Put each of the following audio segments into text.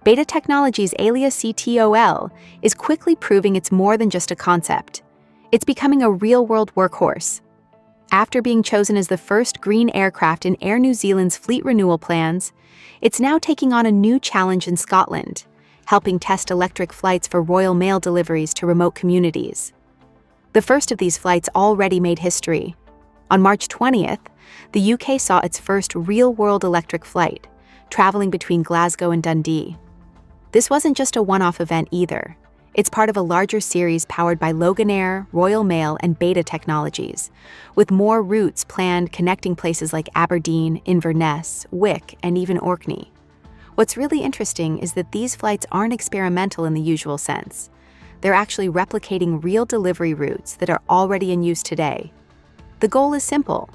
Beta Technologies' Alia CTOL is quickly proving it's more than just a concept. It's becoming a real-world workhorse. After being chosen as the first green aircraft in Air New Zealand's fleet renewal plans, it's now taking on a new challenge in Scotland, helping test electric flights for Royal Mail deliveries to remote communities. The first of these flights already made history. On March 20th, the UK saw its first real-world electric flight, traveling between Glasgow and Dundee. This wasn't just a one-off event either. It's part of a larger series powered by Loganair, Royal Mail, and Beta Technologies, with more routes planned connecting places like Aberdeen, Inverness, Wick, and even Orkney. What's really interesting is that these flights aren't experimental in the usual sense. They're actually replicating real delivery routes that are already in use today. The goal is simple.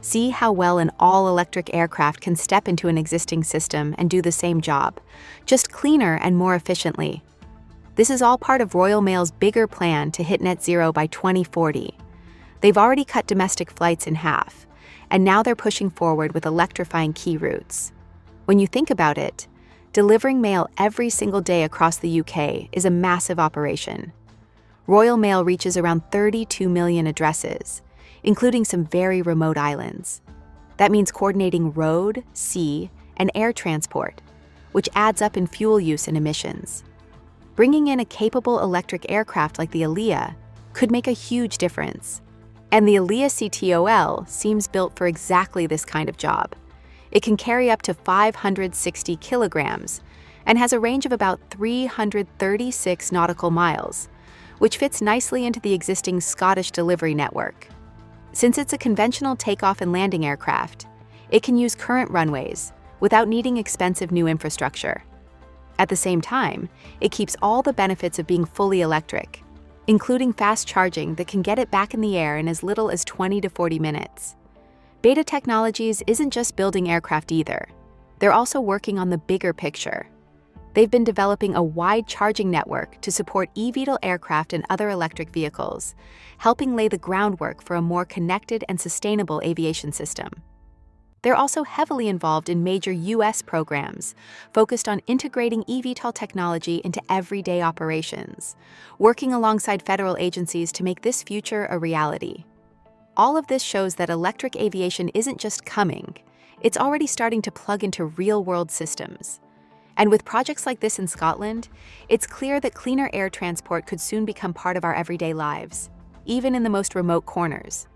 See how well an all-electric aircraft can step into an existing system and do the same job, just cleaner and more efficiently. This is all part of Royal Mail's bigger plan to hit net zero by 2040. They've already cut domestic flights in half, and now they're pushing forward with electrifying key routes. When you think about it, delivering mail every single day across the UK is a massive operation. Royal Mail reaches around 32 million addresses, including some very remote islands. That means coordinating road, sea, and air transport, which adds up in fuel use and emissions. Bringing in a capable electric aircraft like the Alia could make a huge difference. And the Alia CTOL seems built for exactly this kind of job. It can carry up to 560 kilograms and has a range of about 336 nautical miles, which fits nicely into the existing Scottish delivery network. Since it's a conventional takeoff and landing aircraft, it can use current runways without needing expensive new infrastructure. At the same time, it keeps all the benefits of being fully electric, including fast charging that can get it back in the air in as little as 20 to 40 minutes. Beta Technologies isn't just building aircraft either. They're also working on the bigger picture. They've been developing a wide charging network to support EVTOL aircraft and other electric vehicles, helping lay the groundwork for a more connected and sustainable aviation system. They're also heavily involved in major US programs, focused on integrating EVTOL technology into everyday operations, working alongside federal agencies to make this future a reality. All of this shows that electric aviation isn't just coming, it's already starting to plug into real-world systems. And with projects like this in Scotland, it's clear that cleaner air transport could soon become part of our everyday lives, even in the most remote corners.